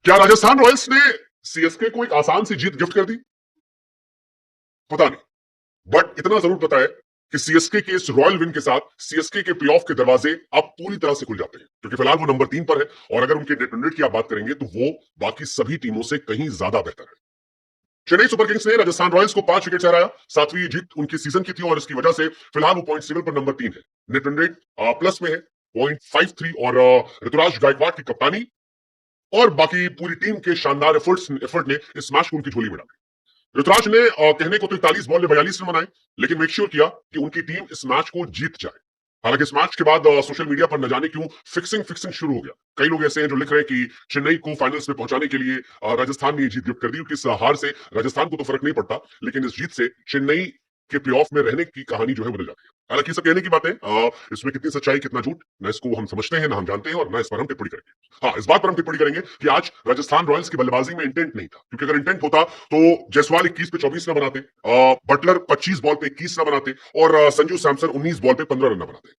क्या राजस्थान रॉयल्स ने सीएसके को एक आसान सी जीत गिफ्ट कर दी? पता नहीं, बट इतना जरूर पता है कि सीएसके के इस रॉयल विन के साथ सीएसके के प्लेऑफ के दरवाजे अब पूरी तरह से खुल जाते हैं, क्योंकि फिलहाल वो नंबर 3 पर है और अगर उनके नेट रन रेट की आप बात करेंगे तो वो बाकी सभी टीमों से कहीं ज्यादा बेहतर है। चेन्नई सुपर किंग्स ने राजस्थान रॉयल्स को 5 विकेट से हराया। 7वीं जीत उनकी सीजन की थी और इसकी वजह से फिलहाल वो पॉइंट टेबल पर नंबर 3 है। नेट रन रेट प्लस में है 0.53 और ऋतुराज गायकवाड़ की कप्तानी और बाकी पूरी टीम के शानदार एफर्ट ने इस मैच को उनकी झोली में डाला। ऋतुराज ने कहने को तो 41 बॉल में 42 रन बनाए, लेकिन मेक श्योर किया कि उनकी टीम इस मैच को जीत जाए। हालांकि इस मैच के बाद सोशल मीडिया पर न जाने क्यों फिक्सिंग फिक्सिंग शुरू हो गया। कई लोग ऐसे हैं जो लिख रहे हैं कि चेन्नई को फाइनल्स में पहुंचाने के लिए राजस्थान ने ये जीत गिफ्ट कर दी, क्योंकि इस हार से राजस्थान को तो फर्क नहीं पड़ता, लेकिन इस जीत से चेन्नई के प्लेऑफ में रहने की कहानी जो है बदल जाती है। हालांकि सब कहने की बात है, इसमें कितनी सच्चाई कितना झूठ न इसको हम समझते हैं, ना हम जानते हैं और ना इस पर हम टिप्पणी करेंगे। हाँ, इस बात पर हम टिप्पणी करेंगे कि आज राजस्थान रॉयल्स की बल्लेबाजी में इंटेंट नहीं था, क्योंकि अगर इंटेंट होता तो जायसवाल 21 पे 24 रन बनाते, बटलर 25 बॉल पे 21 रन बनाते और संजू सैमसन 19 बॉल पे 15 रन बनाते।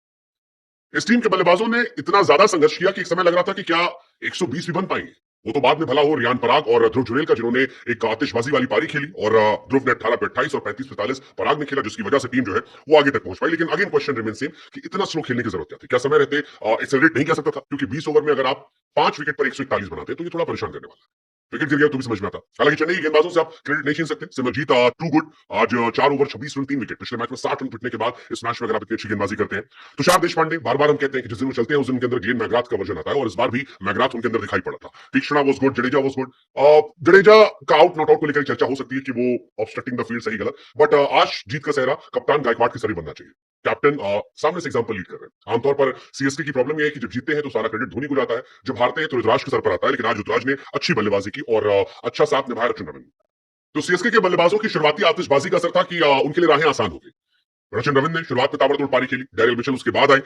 इस टीम के बल्लेबाजों ने इतना ज्यादा संघर्ष किया कि एक समय लग रहा था कि क्या 120 भी बन पाएंगे। वो तो बाद में भला हो रियान पराग और ध्रुव जुरेल का, जिन्होंने एक आतिशबाजी वाली पारी खेली और ध्रुव ने 18 पे 28 और 35 पे 43, पराग ने खेला, जिसकी वजह से टीम जो है वो आगे तक पहुंच पाई। लेकिन अगेन क्वेश्चन रिमेन सेम कि इतना स्लो खेलने की जरूरत क्या थी? क्या समय रहते एक्सेलरेट नहीं कर सकता था? क्योंकि 20 ओवर में अगर आप 5 विकेट पर 141 बनाते तो ये थोड़ा परेशान करने वाला है। विकेट गिर गया तो भी समझ में आता। हालांकि चेन्नई के गेंदबाजों से आप क्रेडिट नहीं छीन सकते। सिमरजीत टू गुड, आज 4 ओवर 26 रन 3 विकेट। पिछले मैच में 60 रन पिटने के बाद इस मैच में अगर आप इतनी अच्छी गेंदबाजी करते हैं। तुषार देशपांडे, बार बार हम कहते हैं कि जिस दिन वो चलते हैं उस दिन उनके अंदर ग्लेन मैकग्राथ का वर्जन आता है और इस बार भी मैकग्राथ उनके अंदर दिखाई पड़ा था। तीक्ष्णा was good, Jadeja was good. Jadeja का आउट नॉट आउट को लेकर चर्चा हो सकती है कि वो ऑब्स्ट्रक्टिंग द फील्ड सही गलत, बट आज जीत का सेहरा कप्तान गायकवाड़ की सरी बनना चाहिए। कैप्टन सामने से एग्जांपल लीड कर रहे हैं। आमतौर पर सीएसके की प्रॉब्लम यह है कि जब जीतते हैं तो सारा क्रेडिट धोनी को जाता है, जब हारते हैं तो ऋतुराज के सर पर आता है, लेकिन आज ऋतुराज ने अच्छी बल्लेबाजी की और अच्छा साथ निभाया रचिन रविंद्र। तो सीएसके के बल्लेबाजों की शुरुआती आतिशबाजी का असर था कि उनके लिए राहें आसान हो गई। रचिन रविंद्र ने शुरुआत में ताबड़तोड़ पारी खेली, डैरियल मिचेल उसके बाद आए,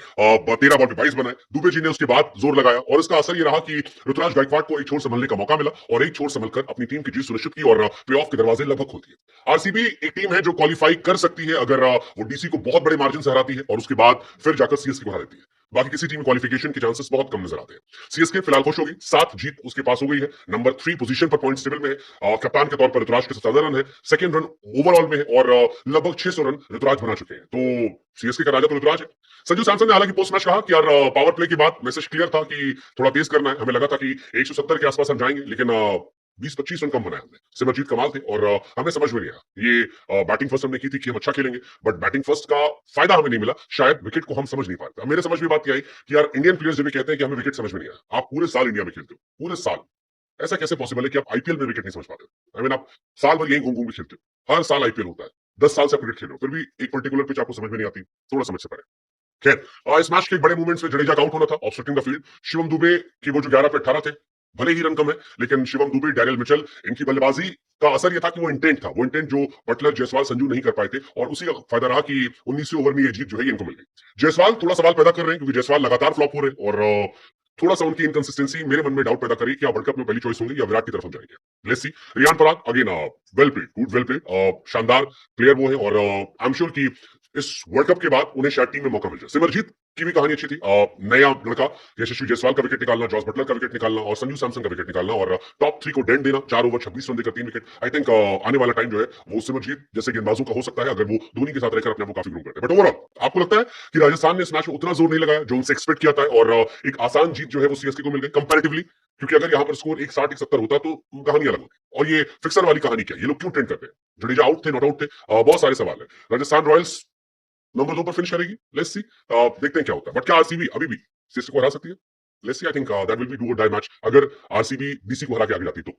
13 बॉल पे 22 बनाए, दुबे जी ने उसके बाद जोर लगाया और इसका असर ये रहा कि ऋतुराज गायकवाड़ को एक छोर संभलने का मौका मिला और एक छोर संभलकर अपनी टीम की जीत सुनिश्चित की और प्लेऑफ के दरवाजे लगभग खोल दिए। आरसीबी एक टीम है जो क्वालिफाई कर सकती है अगर वो डीसी को बहुत बड़े मार्जिन से हराती है और उसके बाद फिर जाकर सीएसके को हरा देती है। बाकी किसी टीम क्वालिफिकेशन के चांसेस बहुत कम नजर आते हैं। सीएसके फिलहाल खुश होगी, 7 जीत उसके पास हो गई है, नंबर 3 पोजीशन पर पॉइंट्स टेबल में है। कप्तान के तौर पर ऋतुराज के 17 रन है, सेकंड रन ओवरऑल में है और लगभग 600 रन ऋतुराज बना चुके हैं। तो सीएसके का राजा तो ऋतुराज है। संजू सैमसन ने हालांकि पोस्ट मैच कहा कि यार पावर प्ले के बाद मैसेज क्लियर था कि थोड़ा तेज करना है। हमें लगा था कि 170 के आसपास हम जाएंगे, लेकिन 20-25 रन कम बनाए हमने। सिमरजीत कमाल थे और हमें समझ में नहीं आया। ये बैटिंग फर्स्ट हमने की थी कि हम अच्छा खेलेंगे, बट बैटिंग फर्स्ट का फायदा हमें नहीं मिला। शायद विकेट को हम समझ नहीं पाते। मेरे समझ में बात क्या आई कि यार इंडियन प्लेयर्स जब भी कहते हैं कि हमें विकेट समझ में नहीं आया, आप पूरे साल इंडिया में खेलते हो, पूरे साल ऐसा कैसे पॉसिबल है कि आप आईपीएल में विकेट नहीं समझ पाते हो? आई मीन आप साल भर यही घूम घूम के खेलते हो, हर साल आईपीएल होता है, 10 साल से आप क्रिकेट खेल रहे हो, फिर भी एक पर्टिकुलर पिच आपको समझ में नहीं आती। थोड़ा समझ से परे। खैर, इस मैच के एक बड़े मूवमेंट्स में जडेजा का आउट होना था, obstructing the field. Shivam Dubey की वो जो 11 पे 18 थे, भले ही रन कम है, लेकिन शिवम दुबे, डैरियल मिचेल, इनकी बल्लेबाजी का असर ये था कि वो इंटेंट था, वो इंटेंट जो बटलर, जायसवाल, संजू नहीं कर पाए थे और उसी का फायदा रहा कि 19वें ओवर में ये जीत जो है इनको मिल गई। जायसवाल थोड़ा सवाल पैदा कर रहे हैं, क्योंकि जायसवाल लगातार फ्लॉप हो रहे हैं और थोड़ा सा उनकी इनकंसिस्टेंसी मेरे मन में डाउट पैदा करी कि वर्ल्ड कप में पहली चॉइस होंगे या विराट की तरफ हम जाएंगे। Let's see. Riyan Parag again well played, good well played, शानदार प्लेयर वो है और आई एम श्योर कि इस वर्ल्ड कप के बाद उन्हें शायद टीम में मौका मिल जाए। सिमरजीत की भी कहानी अच्छी थी। नया लड़का यशस्वी जायसवाल का विकेट निकालना, जॉस बटलर का विकेट निकालना और संजू सैमसन का विकेट निकालना और टॉप 3 को डेंट देना, 4 ओवर 26 रन देकर 3 विकेट। आई थिंक आने वाला टाइम जो है वो सिमरजीत जैसे गेंदबाजों का हो सकता है अगर वो धोनी के साथ रहकर अपने आप को काफी ग्रो करते हैं। बट ओवरऑल आपको लगता है कि राजस्थान ने इस मैच में उतना जोर नहीं लगाया जो उनसे एक्सपेक्ट किया था और एक आसान जीत जो है वो सीएसके को मिल गई कंपैरेटिवली? क्योंकि अगर यहाँ पर स्कोर 160 170 होता तो कहानी अलग होती। और ये फिक्सर वाली कहानी क्या, ये लोग क्यों ट्रेंड करते हैं? जडेजा आउट थे, नॉट आउट थे, बहुत सारे सवाल है। राजस्थान रॉयल्स नंबर 2 पर फिनिश करेगी, लेट्स सी। देखते हैं क्या होता है, बट क्या आरसीबी अभी भी सीएसके को हरा सकती है? Let's see. I think that will be do और डाई मैच अगर आरसीबी डीसी को हरा के आगे जाती तो।